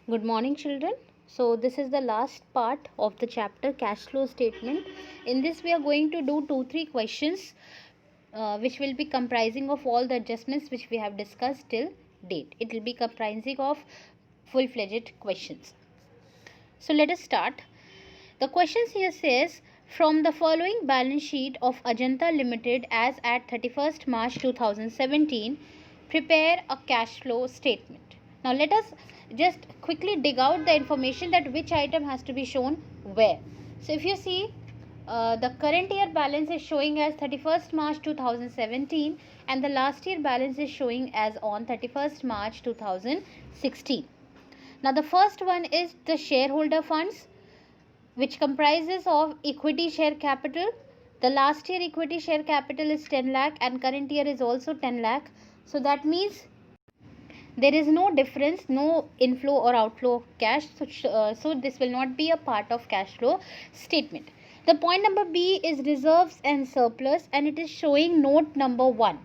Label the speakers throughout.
Speaker 1: Good morning, children. So, this is the last part of the chapter cash flow statement. In this, we are going to do 2-3 questions, which will be comprising of all the adjustments which we have discussed till date. It will be comprising of full-fledged questions. So, let us start. The questions here says, from the following balance sheet of Ajanta Limited as at 31st March 2017, prepare a cash flow statement. Now let us just quickly dig out the information that which item has to be shown where. So if you see, the current year balance is showing as 31st March 2017 and the last year balance is showing as on 31st March 2016. Now the first one is the shareholder funds, which comprises of equity share capital. The last year equity share capital is 10 lakh and current year is also 10 lakh. So that means there is no difference, no inflow or outflow of cash. So this will not be a part of cash flow statement. The point number B is reserves and surplus, and it is showing note number 1.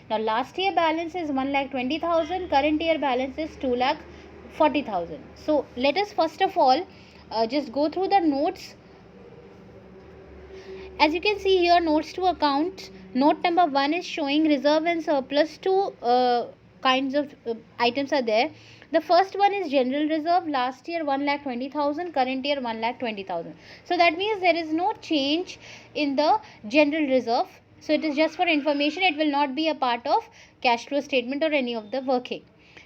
Speaker 1: Now last year balance is 1,20,000, current year balance is 2,40,000. So let us first of all just go through the notes. As you can see here, notes to account, note number 1 is showing reserve and surplus. Two kinds of items are there. The first one is general reserve, last year 1,20,000, current year 1,20,000. So that means there is no change in the general reserve. So it is just for information, it will not be a part of cash flow statement or any of the working.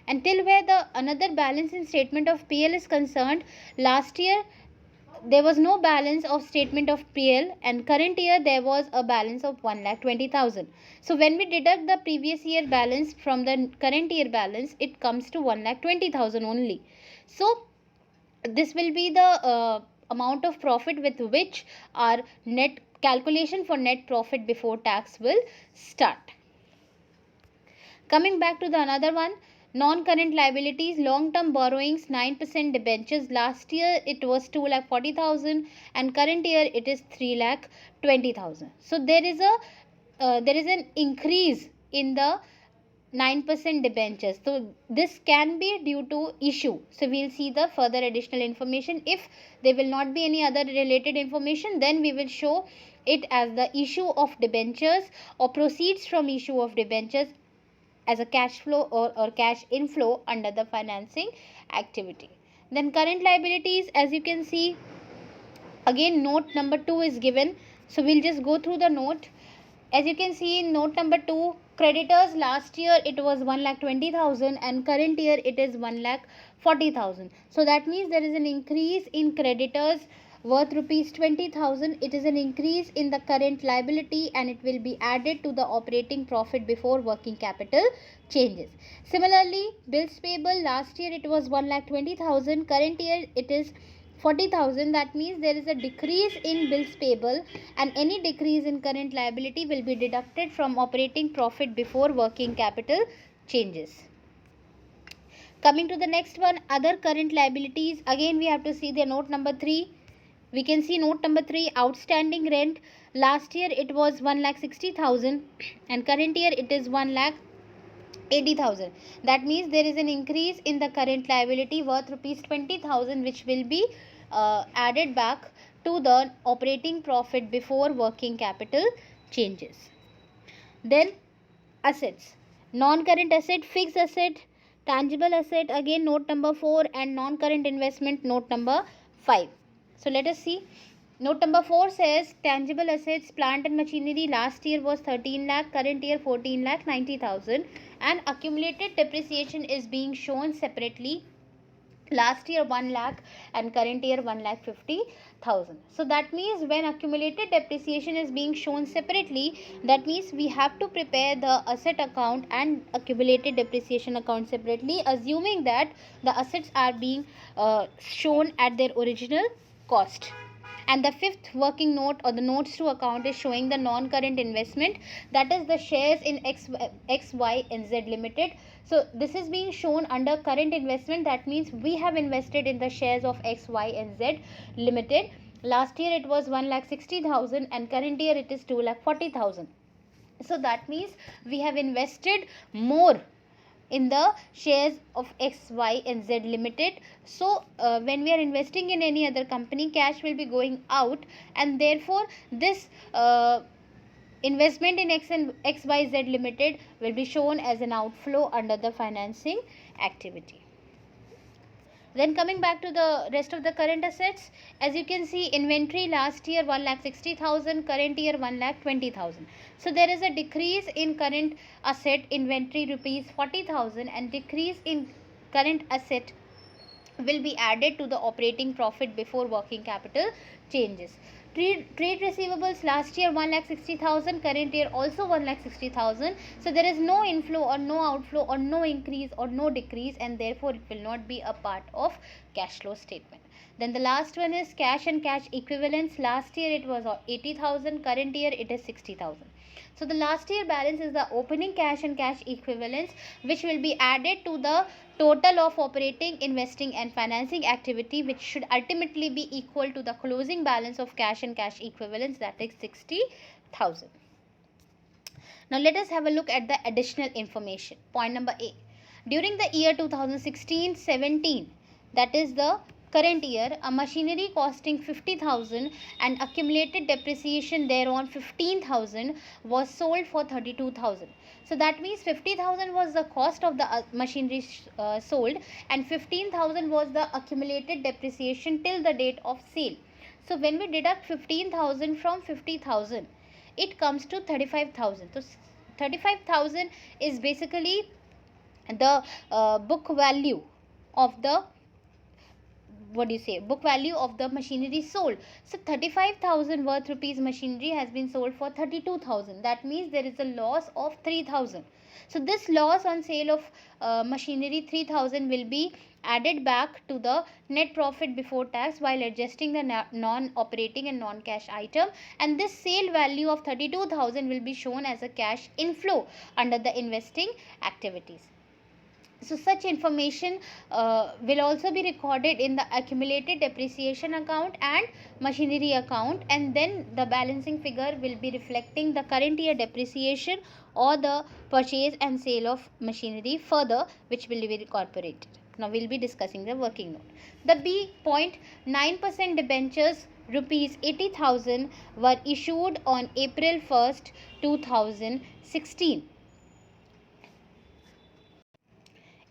Speaker 1: Until where the another balance in statement of PL is concerned, last year there was no balance of statement of PL and current year there was a balance of 1,20,000. So when we deduct the previous year balance from the current year balance, it comes to 1,20,000 only. So this will be the amount of profit with which our net calculation for net profit before tax will start. Coming back to the another one, non-current liabilities, long-term borrowings, 9% debentures. Last year it was 2,40,000 and current year it is 3,20,000. So there is an increase in the 9% debentures. So this can be due to issue. So we will see the further additional information. If there will not be any other related information, then we will show it as the issue of debentures or proceeds from issue of debentures as a cash flow or cash inflow under the financing activity. Then current liabilities, as you can see, again note number 2 is given. So we'll just go through the note. As you can see in note number 2, creditors, last year it was 1,20,000 and current year it is 1,40,000. So that means there is an increase in creditors worth rupees 20,000. It is an increase in the current liability and it will be added to the operating profit before working capital changes. Similarly, bills payable, last year it was 1,20,000, current year it is 40,000. That means there is a decrease in bills payable and any decrease in current liability will be deducted from operating profit before working capital changes. Coming to the next one, other current liabilities, again we have to see the note number 3. We can see note number 3, outstanding rent. Last year it was 1,60,000 and current year it is 1,80,000. That means there is an increase in the current liability worth rupees 20,000, which will be added back to the operating profit before working capital changes. Then assets, non-current asset, fixed asset, tangible asset, again note number 4, and non-current investment, note number 5. So let us see. Note number 4 says tangible assets, plant and machinery, last year was 13 lakh, current year 14 lakh 90,000, and accumulated depreciation is being shown separately. Last year 1 lakh and current year 1,50,000. So that means when accumulated depreciation is being shown separately, that means we have to prepare the asset account and accumulated depreciation account separately, assuming that the assets are being shown at their original cost. And the fifth working note or the notes to account is showing the non-current investment, that is the shares in X, Y and Z Limited. So this is being shown under current investment. That means we have invested in the shares of X, Y and Z Limited. Last year it was 1,60,000 and current year it is 2,40,000. So that means we have invested more in the shares of X, Y and Z Limited. So when we are investing in any other company, cash will be going out, and therefore this investment in XYZ Limited will be shown as an outflow under the financing activity. Then coming back to the rest of the current assets, as you can see, inventory last year 1,60,000, current year 1,20,000. So there is a decrease in current asset inventory rupees 40,000, and decrease in current asset will be added to the operating profit before working capital changes. Trade receivables last year 1,60,000, current year also 1,60,000. So there is no inflow or no outflow or no increase or no decrease, and therefore it will not be a part of cash flow statement. Then the last one is cash and cash equivalents. Last year it was 80,000, current year it is 60,000. So the last year balance is the opening cash and cash equivalents, which will be added to the total of operating, investing and financing activity, which should ultimately be equal to the closing balance of cash and cash equivalents, that is 60,000. Now let us have a look at the additional information. Point number A. During the year 2016-17, that is the current year, a machinery costing 50,000 and accumulated depreciation thereon 15,000 was sold for 32,000. So that means 50,000 was the cost of the machinery sold, and 15,000 was the accumulated depreciation till the date of sale. So when we deduct 15,000 from 50,000, it comes to 35,000. So 35,000 is basically the book value of the book value of the machinery sold. So 35,000 worth rupees machinery has been sold for 32,000. That means there is a loss of 3,000. So this loss on sale of machinery 3,000 will be added back to the net profit before tax while adjusting the non-operating and non-cash item, and this sale value of 32,000 will be shown as a cash inflow under the investing activities. So such information will also be recorded in the accumulated depreciation account and machinery account, and then the balancing figure will be reflecting the current year depreciation or the purchase and sale of machinery further, which will be incorporated. Now we will be discussing the working note. The B point, 9% debentures rupees 80,000 were issued on April 1st, 2016.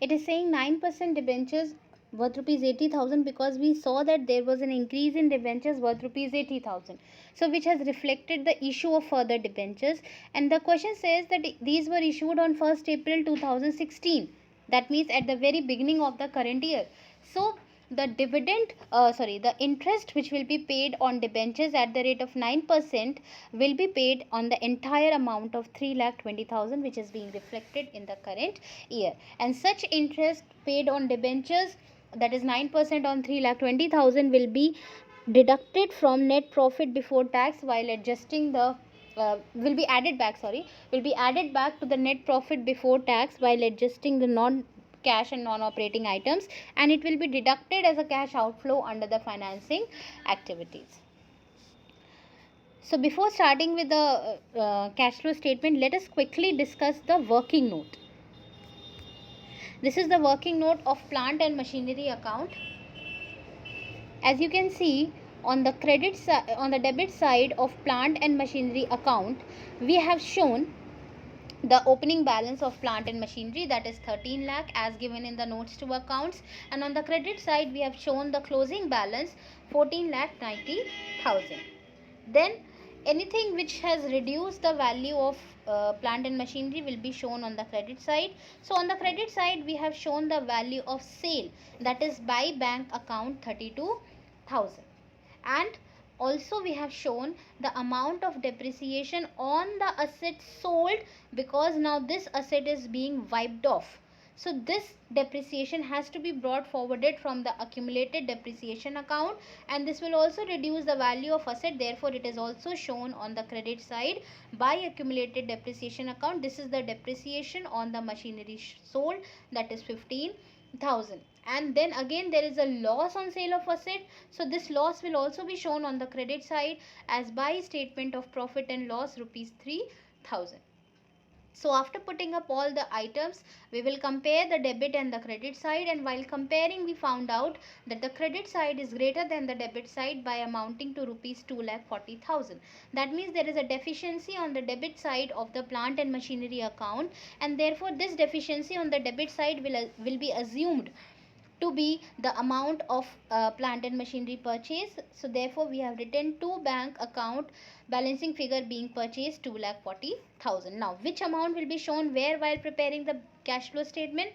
Speaker 1: It is saying 9% debentures worth rupees 80,000 because we saw that there was an increase in debentures worth rupees 80,000. So which has reflected the issue of further debentures, and the question says that these were issued on 1st April 2016. That means at the very beginning of the current year. So the the interest which will be paid on debentures at the rate of 9% will be paid on the entire amount of 3,20,000, which is being reflected in the current year. And such interest paid on debentures, that is 9% on 3,20,000, will be deducted from net profit before tax while adjusting the will be added back to the net profit before tax while adjusting the non-cash and non-operating items, and it will be deducted as a cash outflow under the financing activities. So before starting with the cash flow statement, let us quickly discuss the working note. This is the working note of plant and machinery account. As you can see, on the debit side of plant and machinery account, we have shown the opening balance of plant and machinery, that is 13 lakh as given in the notes to accounts, and on the credit side we have shown the closing balance 14 lakh 90,000. Then anything which has reduced the value of plant and machinery will be shown on the credit side. So on the credit side we have shown the value of sale, that is by bank account 32,000, and also we have shown the amount of depreciation on the asset sold, because now this asset is being wiped off. So this depreciation has to be brought forwarded from the accumulated depreciation account, and this will also reduce the value of asset. Therefore it is also shown on the credit side by accumulated depreciation account. This is the depreciation on the machinery sold, that is 15,000. And then again there is a loss on sale of asset, so this loss will also be shown on the credit side as by statement of profit and loss rupees 3,000. So after putting up all the items, we will compare the debit and the credit side, and while comparing we found out that the credit side is greater than the debit side by amounting to rupees 2,40,000. That means there is a deficiency on the debit side of the plant and machinery account, and therefore this deficiency on the debit side will be assumed to be the amount of plant and machinery purchase. So therefore we have written two bank account balancing figure being purchased 2,40,000. Now which amount will be shown where while preparing the cash flow statement?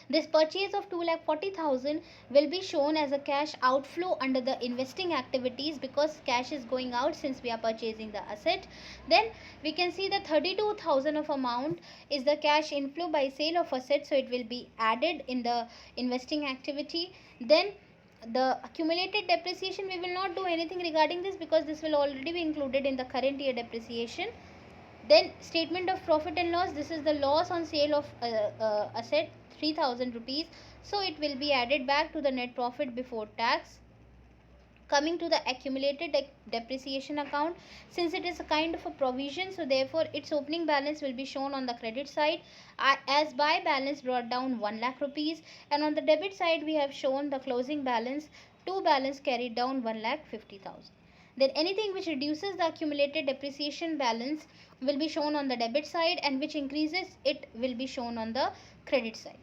Speaker 1: This purchase of 2,40,000 will be shown as a cash outflow under the investing activities because cash is going out since we are purchasing the asset. Then we can see the 32,000 of amount is the cash inflow by sale of asset, so it will be added in the investing activity. Then the accumulated depreciation, we will not do anything regarding this because this will already be included in the current year depreciation. Then statement of profit and loss, this is the loss on sale of asset 3,000 rupees, so it will be added back to the net profit before tax. Coming to the accumulated depreciation account, since it is a kind of a provision, so therefore its opening balance will be shown on the credit side as buy balance brought down 1 lakh rupees, and on the debit side we have shown the closing balance to balance carried down 1,50,000. Then anything which reduces the accumulated depreciation balance will be shown on the debit side, and which increases it will be shown on the credit side.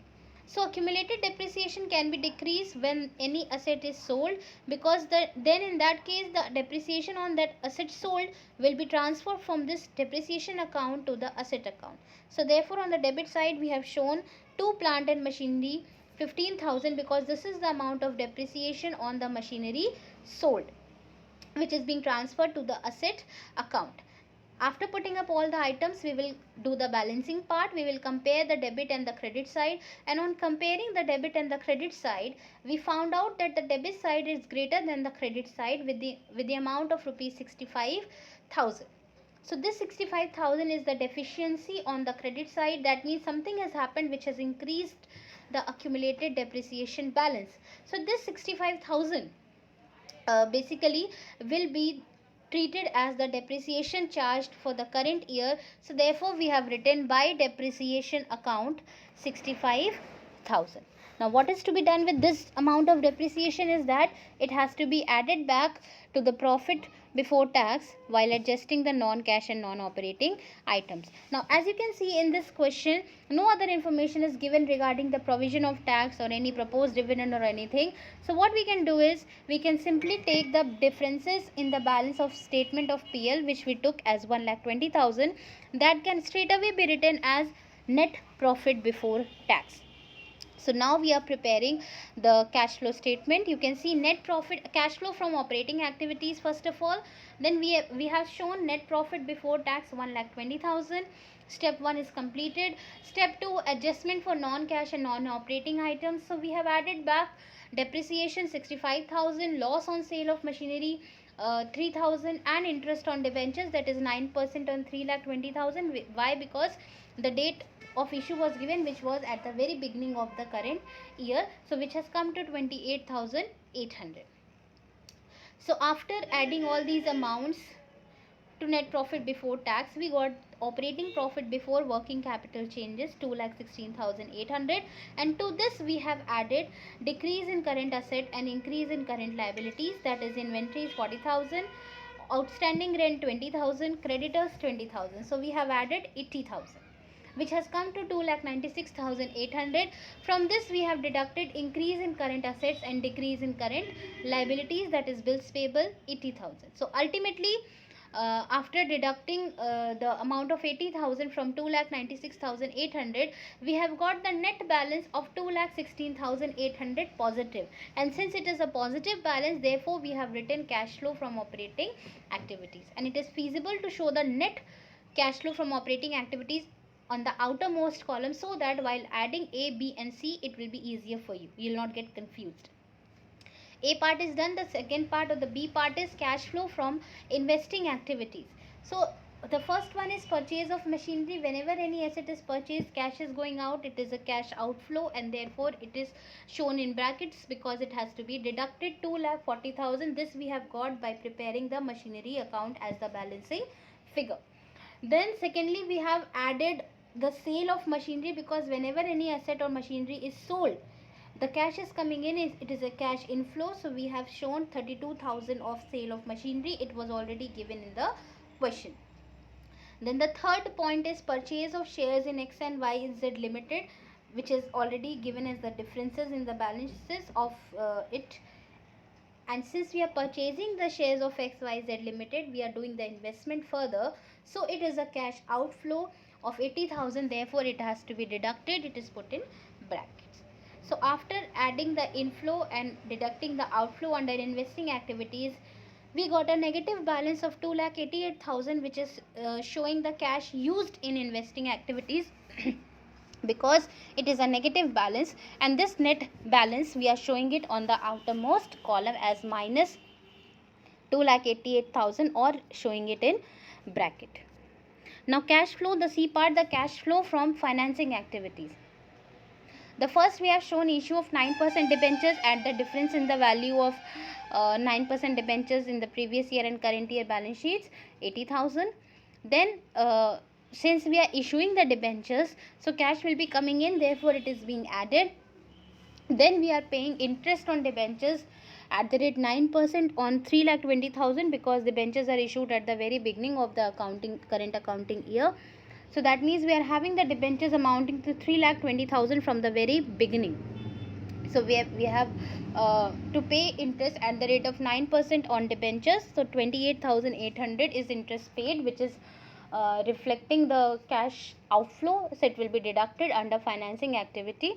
Speaker 1: So accumulated depreciation can be decreased when any asset is sold, because then in that case the depreciation on that asset sold will be transferred from this depreciation account to the asset account. So therefore on the debit side we have shown two plant and machinery 15,000 because this is the amount of depreciation on the machinery sold which is being transferred to the asset account. After putting up all the items, we will do the balancing part. We will compare the debit and the credit side, and on comparing the debit and the credit side, we found out that the debit side is greater than the credit side with the amount of rupees 65,000. So this 65,000 is the deficiency on the credit side. That means something has happened which has increased the accumulated depreciation balance. So this 65,000 basically will be treated as the depreciation charged for the current year. So therefore we have written by depreciation account 65,000. Now what is to be done with this amount of depreciation is that it has to be added back to the profit before tax while adjusting the non-cash and non-operating items. Now as you can see in this question, no other information is given regarding the provision of tax or any proposed dividend or anything. So what we can do is we can simply take the differences in the balance of statement of PL which we took as 1,20,000, that can straight away be written as net profit before tax. So now we are preparing the cash flow statement. You can see net profit, cash flow from operating activities first of all. Then we have shown net profit before tax 1,20,000. Step 1 is completed. Step 2, adjustment for non-cash and non-operating items. So we have added back depreciation 65,000, loss on sale of machinery 3,000, and interest on debentures, that is 9% on 3,20,000. Why? Because the date of issue was given which was at the very beginning of the current year, so which has come to 28,800. So after adding all these amounts to net profit before tax, we got operating profit before working capital changes 2,16,800, and to this we have added decrease in current asset and increase in current liabilities, that is inventories 40,000, outstanding rent 20,000, creditors 20,000. So we have added 80,000, which has come to 2,96,800. From this we have deducted increase in current assets and decrease in current liabilities, that is bills payable 80,000. So ultimately after deducting the amount of 80,000 from 2,96,800, we have got the net balance of 2,16,800 positive, and since it is a positive balance, therefore we have written cash flow from operating activities, and it is feasible to show the net cash flow from operating activities on the outermost column, so that while adding A, B and C it will be easier for you. You will not get confused. A part is done. The second part or the B part is cash flow from investing activities. So the first one is purchase of machinery. Whenever any asset is purchased, cash is going out, it is a cash outflow, and therefore it is shown in brackets because it has to be deducted 2,40,000. This we have got by preparing the machinery account as the balancing figure. Then secondly, we have added the sale of machinery, because whenever any asset or machinery is sold, the cash is coming in, it is a cash inflow. So we have shown 32,000 of sale of machinery. It was already given in the question. Then the third point is purchase of shares in X and Y and Z Limited, which is already given as the differences in the balances of it. And since we are purchasing the shares of XYZ Limited, we are doing the investment further. So it is a cash outflow of 80,000. Therefore, it has to be deducted. It is put in brackets. So after adding the inflow and deducting the outflow under investing activities, we got a negative balance of 2,88,000, which is showing the cash used in investing activities. Because it is a negative balance, and this net balance we are showing it on the outermost column as minus 2,88,000, or showing it in bracket. Now cash flow, the C part, the cash flow from financing activities. The first we have shown issue of 9% debentures at the difference in the value of 9% debentures in the previous year and current year balance sheets, 80,000. Then since we are issuing the debentures, so cash will be coming in, therefore it is being added. Then we are paying interest on debentures at the rate 9% on 3,20,000, because debentures are issued at the very beginning of the current accounting year. So that means we are having the debentures amounting to 3,20,000 from the very beginning. So we have to pay interest at the rate of 9% on debentures. So 28,800 is interest paid, which is reflecting the cash outflow. So it will be deducted under financing activity.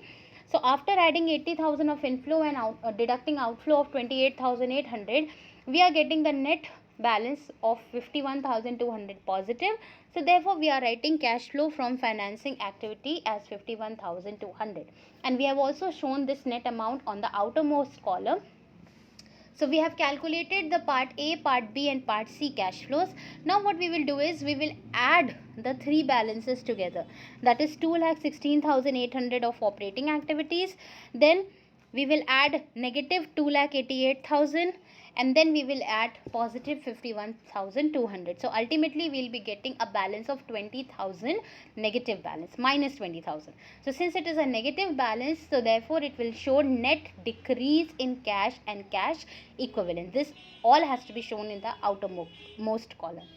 Speaker 1: So after adding 80,000 of inflow and deducting outflow of 28,800, we are getting the net balance of 51,200 positive. So therefore we are writing cash flow from financing activity as 51,200, and we have also shown this net amount on the outermost column. So we have calculated the part A, part B and part C cash flows. Now what we will do is we will add the three balances together. That is 2,16,800 of operating activities. Then we will add negative 2,88,000, and then we will add positive 51,200. So ultimately we will be getting a balance of 20,000, negative balance, minus 20,000. So since it is a negative balance, so therefore it will show net decrease in cash and cash equivalent. This all has to be shown in the outermost column.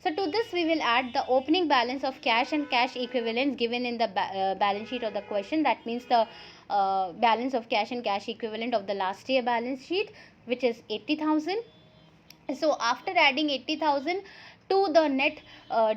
Speaker 1: So to this we will add the opening balance of cash and cash equivalents given in the balance sheet of the question. That means the balance of cash and cash equivalent of the last year balance sheet, which is 80,000. So after adding 80,000 to the net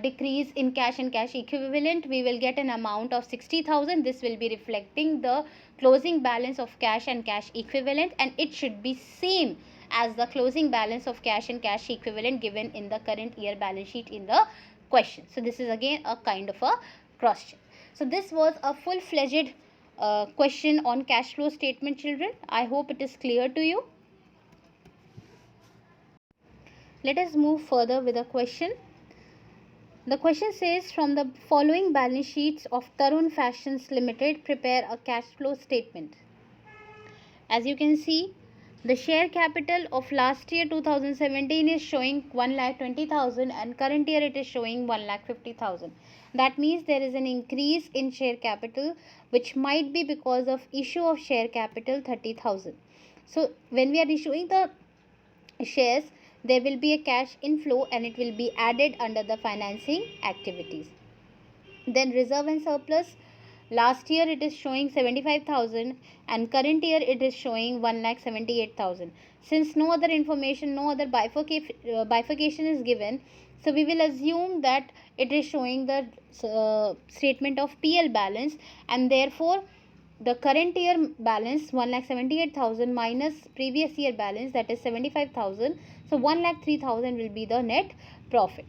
Speaker 1: decrease in cash and cash equivalent, we will get an amount of 60,000. This will be reflecting the closing balance of cash and cash equivalent, and it should be same as the closing balance of cash and cash equivalent given in the current year balance sheet in the question. So this is again a kind of a cross check. So this was a full-fledged question on cash flow statement, children. I hope it is clear to you. Let us move further with a question. The question says, from the following balance sheets of Tarun Fashions Limited, prepare a cash flow statement. As you can see, the share capital of last year 2017 is showing 1,20,000 and current year it is showing 1,50,000. That means there is an increase in share capital, which might be because of issue of share capital 30,000. So when we are issuing the shares, there will be a cash inflow and it will be added under the financing activities. Then reserve and surplus, last year it is showing 75,000 and current year it is showing 1,78,000. Since no other information, no other bifurcation is given, so we will assume that it is showing the statement of PL balance, and therefore the current year balance 1,78,000 minus previous year balance, that is 75,000. So 1,03,000 will be the net profit.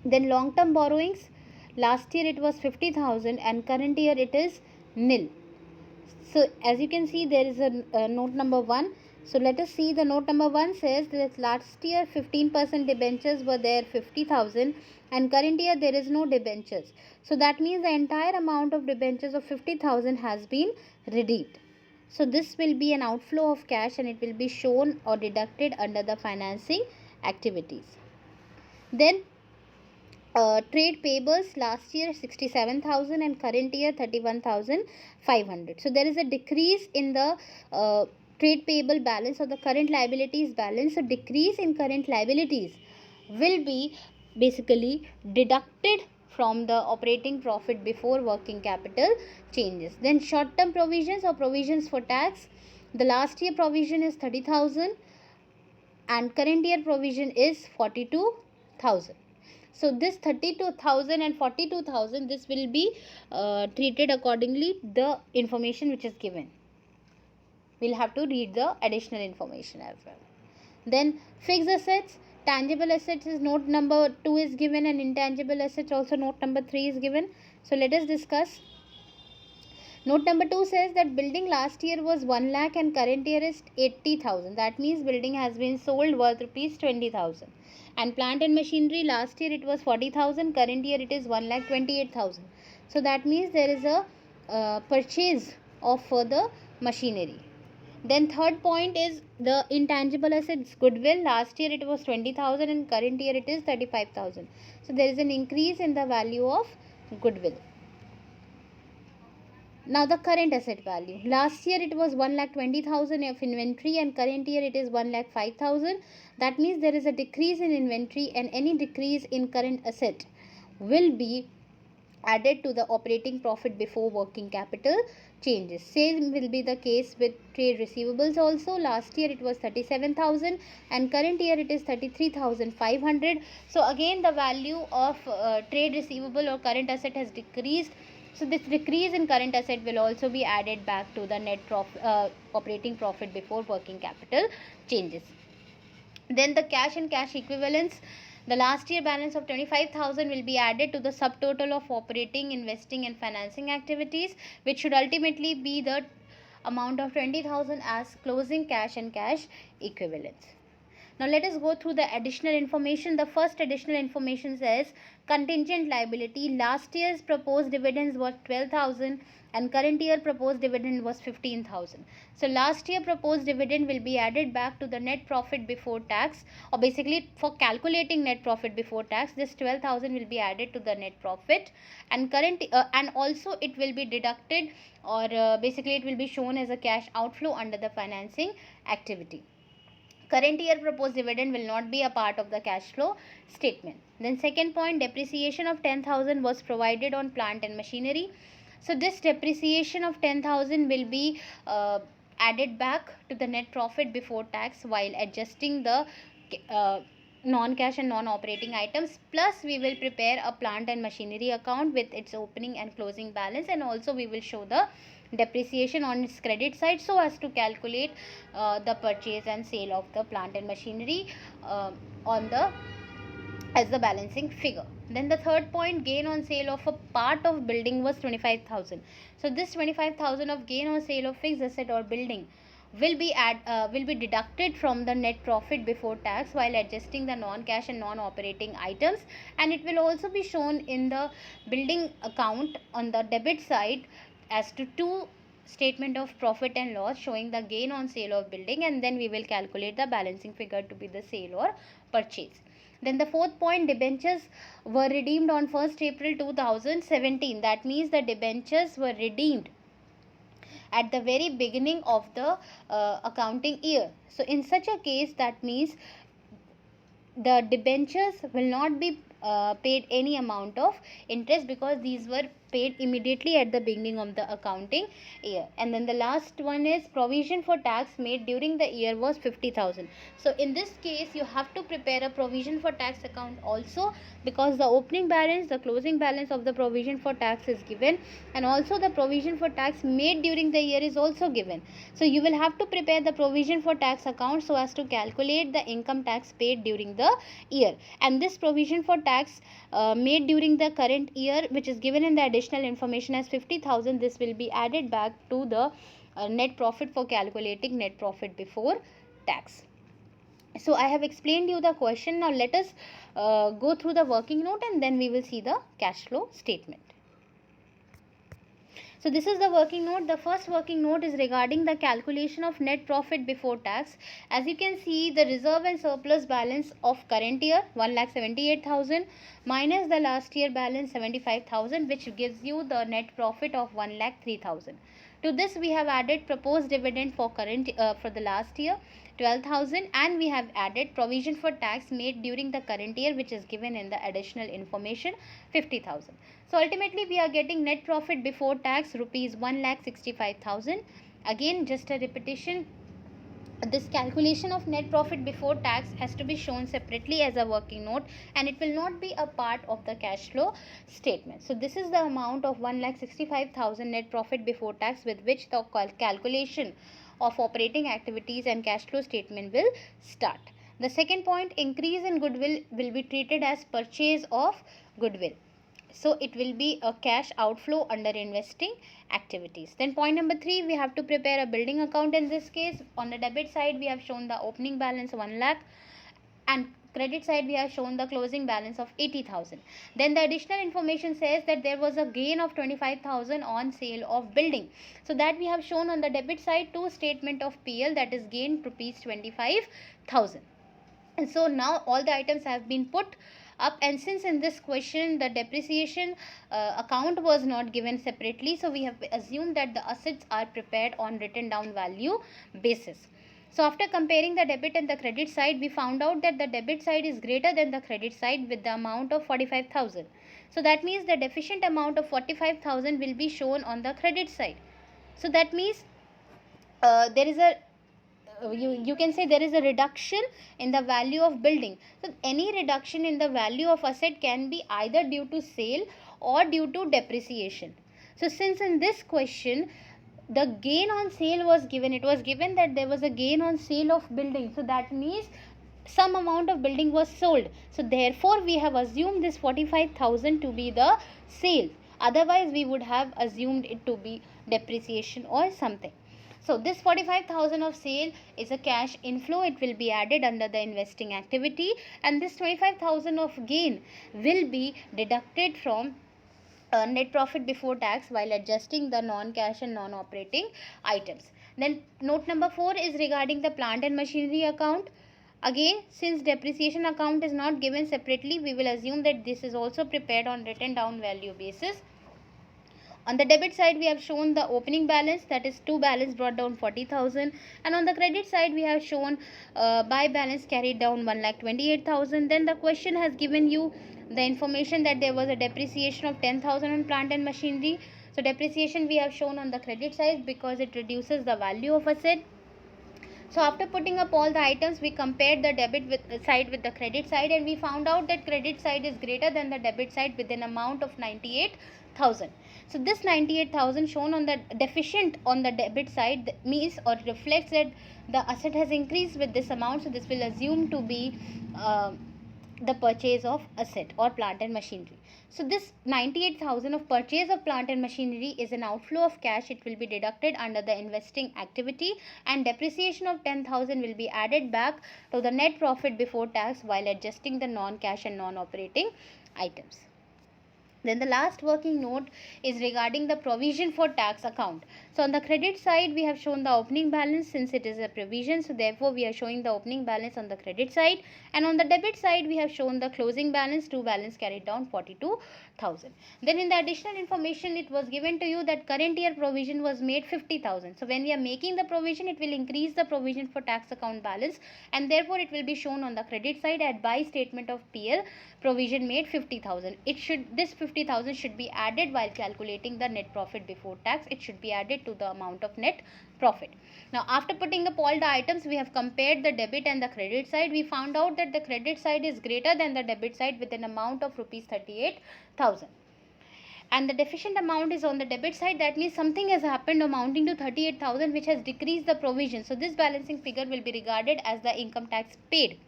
Speaker 1: Then long term borrowings, last year it was 50,000 and current year it is nil. So as you can see, there is a note number 1. So let us see. The note number 1 says that last year 15% debentures were there, 50,000, and current year there is no debentures. So that means the entire amount of debentures of 50,000 has been redeemed. So this will be an outflow of cash and it will be shown or deducted under the financing activities. Then trade payables last year 67,000 and current year 31,500. So there is a decrease in the trade payable balance or the current liabilities balance. So decrease in current liabilities will be basically deducted from the operating profit before working capital changes. Then short term provisions or provisions for tax, the last year provision is 30,000 and current year provision is 42,000. So this 32,000 and 42,000, this will be treated accordingly the information which is given. We'll have to read the additional information as well. Then fixed assets, tangible assets is note number 2 is given, and intangible assets also note number 3 is given. So let us discuss. Note number 2 says that building last year was 1 lakh and current year is 80,000. That means building has been sold worth rupees 20,000. And plant and machinery last year it was 40,000, current year it is 1,28,000. So that means there is a purchase of further machinery. Then third point is the intangible assets, goodwill. Last year it was 20,000 and current year it is 35,000. So there is an increase in the value of goodwill. Now the current asset value. Last year it was 1,20,000 of inventory and current year it is 1,05,000. That means there is a decrease in inventory, and any decrease in current asset will be added to the operating profit before working capital changes. Same will be the case with trade receivables also. Last year it was 37,000 and current year it is 33,500. So again the value of trade receivable or current asset has decreased. So this decrease in current asset will also be added back to the net operating profit before working capital changes. Then the cash and cash equivalents. The last year balance of 25,000 will be added to the subtotal of operating, investing and financing activities, which should ultimately be the amount of 20,000 as closing cash and cash equivalents. Now let us go through the additional information. The first additional information says contingent liability. Last year's proposed dividends was 12,000 and current year proposed dividend was 15,000. So last year proposed dividend will be added back to the net profit before tax, or basically for calculating net profit before tax, this 12,000 will be added to the net profit, and and also it will be deducted, or basically it will be shown as a cash outflow under the financing activity. Current year proposed dividend will not be a part of the cash flow statement. Then second point, depreciation of 10,000 was provided on plant and machinery. So this depreciation of 10,000 will be added back to the net profit before tax while adjusting the non-cash and non-operating items. Plus we will prepare a plant and machinery account with its opening and closing balance, and also we will show the depreciation on its credit side so as to calculate the purchase and sale of the plant and machinery as the balancing figure. Then the third point, gain on sale of a part of building was 25,000. So this 25,000 of gain on sale of fixed asset or building will be deducted from the net profit before tax while adjusting the non-cash and non-operating items, and it will also be shown in the building account on the debit side as to two statement of profit and loss showing the gain on sale of building, and then we will calculate the balancing figure to be the sale or purchase. Then the fourth point, debentures were redeemed on 1st April 2017. That means the debentures were redeemed at the very beginning of the accounting year. So in such a case, that means the debentures will not be paid any amount of interest because these were paid immediately at the beginning of the accounting year. And then the last one is provision for tax made during the year was 50,000. So in this case you have to prepare a provision for tax account also, because the opening balance, the closing balance of the provision for tax is given, and also the provision for tax made during the year is also given. So you will have to prepare the provision for tax account so as to calculate the income tax paid during the year. And this provision for tax made during the current year, which is given in the additional information as 50,000, this will be added back to the net profit for calculating net profit before tax. So I have explained you the question. Now let us go through the working note and then we will see the cash flow statement. So this is the working note. The first working note is regarding the calculation of net profit before tax. As you can see, the reserve and surplus balance of current year 1,78,000 minus the last year balance 75,000, which gives you the net profit of 1,03,000. To this we have added proposed dividend for for the last year 12,000, and we have added provision for tax made during the current year, which is given in the additional information 50,000. So ultimately we are getting net profit before tax rupees 1,65,000. Again, just a repetition, this calculation of net profit before tax has to be shown separately as a working note, and it will not be a part of the cash flow statement. So this is the amount of 1,65,000 net profit before tax with which the calculation of operating activities and cash flow statement will start. The second point, increase in goodwill will be treated as purchase of goodwill. So it will be a cash outflow under investing activities. Then point number 3, we have to prepare a building account. In this case, on the debit side we have shown the opening balance 1 lakh, and credit side we have shown the closing balance of 80,000. Then the additional information says that there was a gain of 25,000 on sale of building. So that we have shown on the debit side to statement of PL, that is gain rupees 25,000. And so now all the items have been put up, and since in this question the depreciation account was not given separately, so we have assumed that the assets are prepared on written down value basis. So after comparing the debit and the credit side, we found out that the debit side is greater than the credit side with the amount of 45,000. So that means the deficient amount of 45,000 will be shown on the credit side. So that means there is a you can say there is a reduction in the value of building. So any reduction in the value of asset can be either due to sale or due to depreciation. So since in this question the gain on sale was given, it was given that there was a gain on sale of building, so that means some amount of building was sold. So therefore we have assumed this 45,000 to be the sale, otherwise we would have assumed it to be depreciation or something. So this 45,000 of sale is a cash inflow. It will be added under the investing activity, and this 25,000 of gain will be deducted from net profit before tax while adjusting the non-cash and non-operating items. Then note number 4 is regarding the plant and machinery account. Again, since depreciation account is not given separately, we will assume that this is also prepared on written down value basis. On the debit side, we have shown the opening balance, that is to balance brought down 40,000, and on the credit side we have shown by balance carried down 1,28,000. Then the question has given you the information that there was a depreciation of 10,000 on plant and machinery. So depreciation we have shown on the credit side because it reduces the value of asset. So after putting up all the items, we compared the debit side with the credit side, and we found out that credit side is greater than the debit side with an amount of 98,000. So this 98,000 shown on the deficient on the debit side means or reflects that the asset has increased with this amount. So this will assume to be the purchase of asset or plant and machinery. So this 98,000 of purchase of plant and machinery is an outflow of cash. It will be deducted under the investing activity, and depreciation of 10,000 will be added back to the net profit before tax while adjusting the non-cash and non-operating items. Then the last working note is regarding the provision for tax account. So on the credit side, we have shown the opening balance since it is a provision. So therefore, we are showing the opening balance on the credit side. And on the debit side, we have shown the closing balance to balance carried down 42,000. Then in the additional information, it was given to you that current year provision was made 50,000. So when we are making the provision, it will increase the provision for tax account balance, and therefore it will be shown on the credit side at by statement of PL provision made 50,000. This 50,000 should be added while calculating the net profit before tax. It should be added to the amount of net profit. Now after putting up all the items, we have compared the debit and the credit side. We found out that the credit side is greater than the debit side with an amount of rupees 38,000. And the deficient amount is on the debit side. That means something has happened amounting to 38,000 which has decreased the provision. So this balancing figure will be regarded as the income tax paid.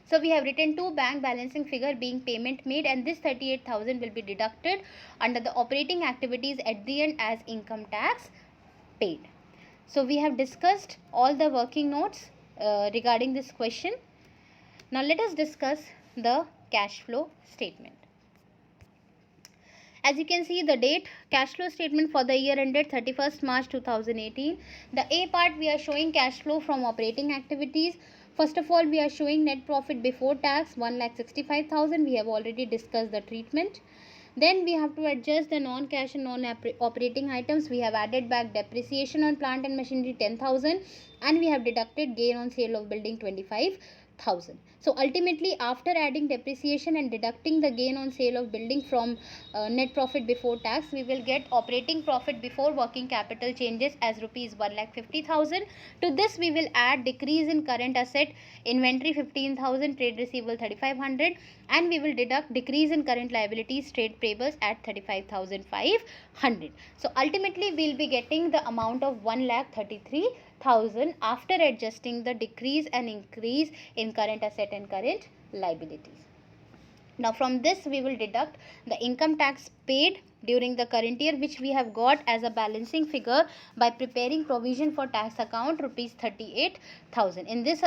Speaker 1: So we have written two bank balancing figure being payment made, and this 38,000 will be deducted under the operating activities at the end as income tax paid. So we have discussed all the working notes regarding this question. Now let us discuss the cash flow statement. As you can see, the date cash flow statement for the year ended 31st March 2018. The A part, we are showing cash flow from operating activities. First of all, we are showing net profit before tax 1,65,000. We have already discussed the treatment. Then we have to adjust the non-cash and non-operating items. We have added back depreciation on plant and machinery 10,000, and we have deducted gain on sale of building 25,000. So ultimately, after adding depreciation and deducting the gain on sale of building from net profit before tax, we will get operating profit before working capital changes as rupees 1,50,000. To this, we will add decrease in current asset, inventory 15,000, trade receivable 3,500, and we will deduct decrease in current liabilities, trade payables at 35,500. So ultimately, we will be getting the amount of 1,33,000 after adjusting the decrease and increase in current asset and current liabilities. Now from this, we will deduct the income tax paid during the current year, which we have got as a balancing figure by preparing provision for tax account rupees 38,000. In this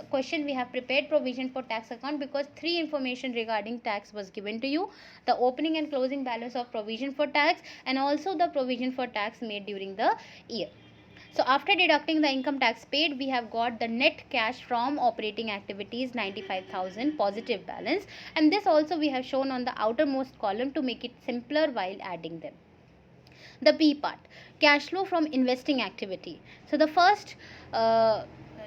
Speaker 1: question, we have prepared provision for tax account because three information regarding tax was given to you: the opening and closing balance of provision for tax, and also the provision for tax made during the year. So after deducting the income tax paid, we have got the net cash from operating activities 95,000 positive balance, and this also we have shown on the outermost column to make it simpler while adding them. The B part, cash flow from investing activity. So the first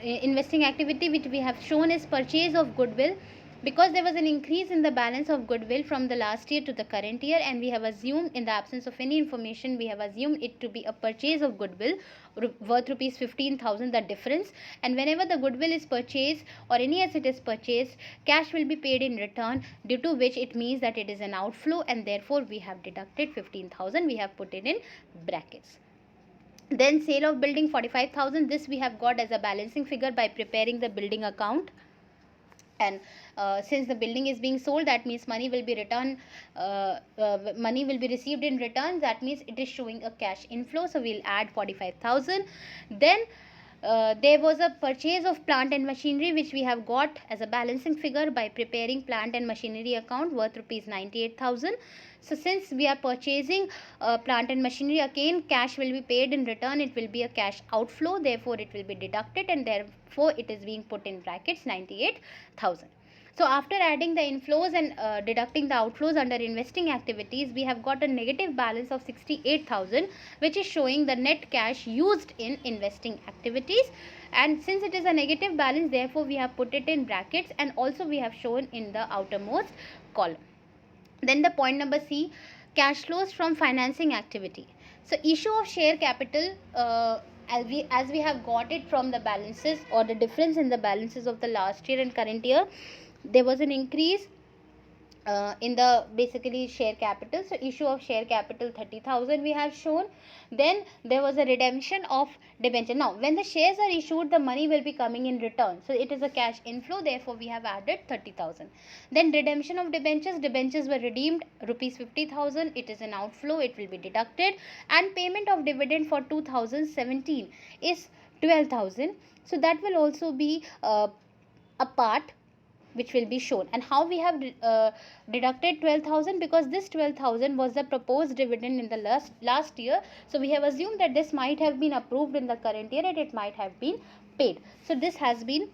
Speaker 1: investing activity which we have shown is purchase of goodwill, because there was an increase in the balance of goodwill from the last year to the current year, and we have assumed, in the absence of any information, we have assumed it to be a purchase of goodwill worth rupees 15,000, the difference. And whenever the goodwill is purchased or any asset is purchased, cash will be paid in return, due to which it means that it is an outflow, and therefore we have deducted 15,000. We have put it in brackets. Then sale of building 45,000. This we have got as a balancing figure by preparing the building account. And since the building is being sold, that means money will be returned, money will be received in return. That means it is showing a cash inflow, so we'll add 45,000. Then there was a purchase of plant and machinery, which we have got as a balancing figure by preparing plant and machinery account worth rupees 98,000. So since we are purchasing plant and machinery, again cash will be paid in return. It will be a cash outflow, therefore it will be deducted, and therefore it is being put in brackets 98,000. So after adding the inflows and deducting the outflows under investing activities, we have got a negative balance of 68,000, which is showing the net cash used in investing activities. And since it is a negative balance, therefore we have put it in brackets, and also we have shown in the outermost column. Then the point number C, cash flows from financing activity. So issue of share capital, as we have got it from the balances, or the difference in the balances of the last year and current year, there was an increase in the basically share capital. So issue of share capital 30,000 we have shown. Then there was a redemption of debenture. Now when the shares are issued, the money will be coming in return, so it is a cash inflow, therefore we have added 30,000. Then redemption of debentures. Debentures were redeemed rupees 50,000. It is an outflow, it will be deducted. And payment of dividend for 2017 is 12,000, so that will also be a part which will be shown. And how we have deducted 12,000? Because this 12,000 was the proposed dividend in the last year, so we have assumed that this might have been approved in the current year and it might have been paid. So this has been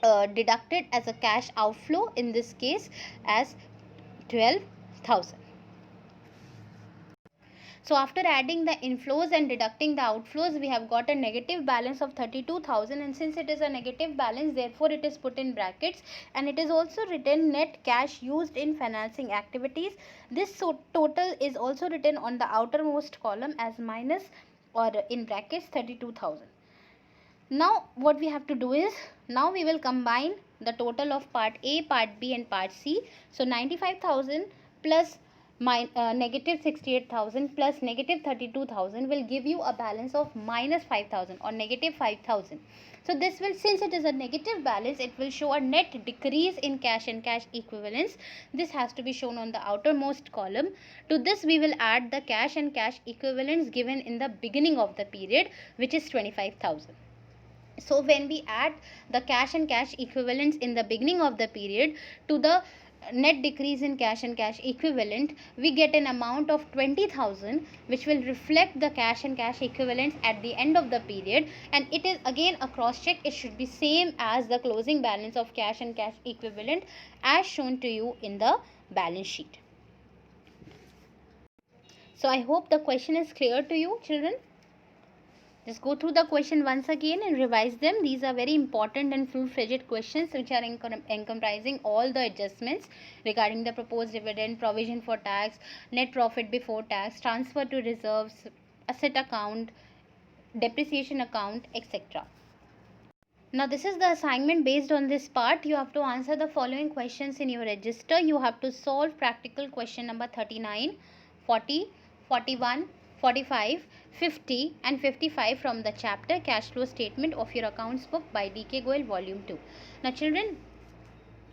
Speaker 1: deducted as a cash outflow, in this case as 12,000. So after adding the inflows and deducting the outflows, we have got a negative balance of 32,000, and since it is a negative balance, therefore it is put in brackets, and it is also written net cash used in financing activities. This total is also written on the outermost column as minus, or in brackets, 32,000. Now what we have to do is, now we will combine the total of part A, part B and part C. So 95,000 plus negative 68,000 plus negative 32,000 will give you a balance of minus 5,000 or negative 5,000. So this will, since it is a negative balance, it will show a net decrease in cash and cash equivalents. This has to be shown on the outermost column. To this we will add the cash and cash equivalents given in the beginning of the period, which is 25,000. So when we add the cash and cash equivalents in the beginning of the period to the net decrease in cash and cash equivalent, we get an amount of 20,000, which will reflect the cash and cash equivalents at the end of the period. And it is again a cross check, it should be same as the closing balance of cash and cash equivalent as shown to you in the balance sheet. So I hope the question is clear to you, children. Just go through the question once again and revise them. These are very important and full-fledged questions which are encompassing all the adjustments regarding the proposed dividend, provision for tax, net profit before tax, transfer to reserves, asset account, depreciation account, etc. Now this is the assignment. Based on this part, you have to answer the following questions in your register. You have to solve practical question number 39, 40, 41, 45, 50 and 55 from the chapter Cash Flow Statement of your accounts book by D.K. Goyal volume 2. Now children,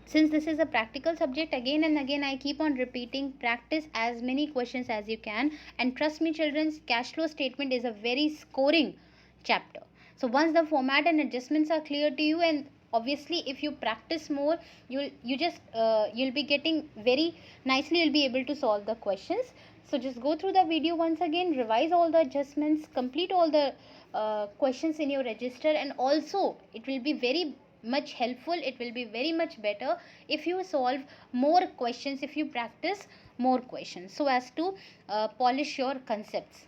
Speaker 1: since this is a practical subject, again and again I keep on repeating, practice as many questions as you can, and trust me children, cash flow statement is a very scoring chapter. So once the format and adjustments are clear to you, and obviously if you practice more, you'll be getting very nicely, you'll be able to solve the questions. So just go through the video once again, revise all the adjustments, complete all the questions in your register, and also it will be very much helpful, it will be very much better if you solve more questions, if you practice more questions, so as to polish your concepts.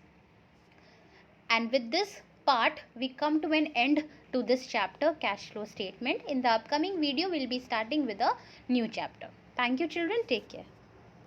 Speaker 1: And with this part, we come to an end to this chapter, cash flow statement. In the upcoming video, we'll be starting with a new chapter. Thank you children, take care.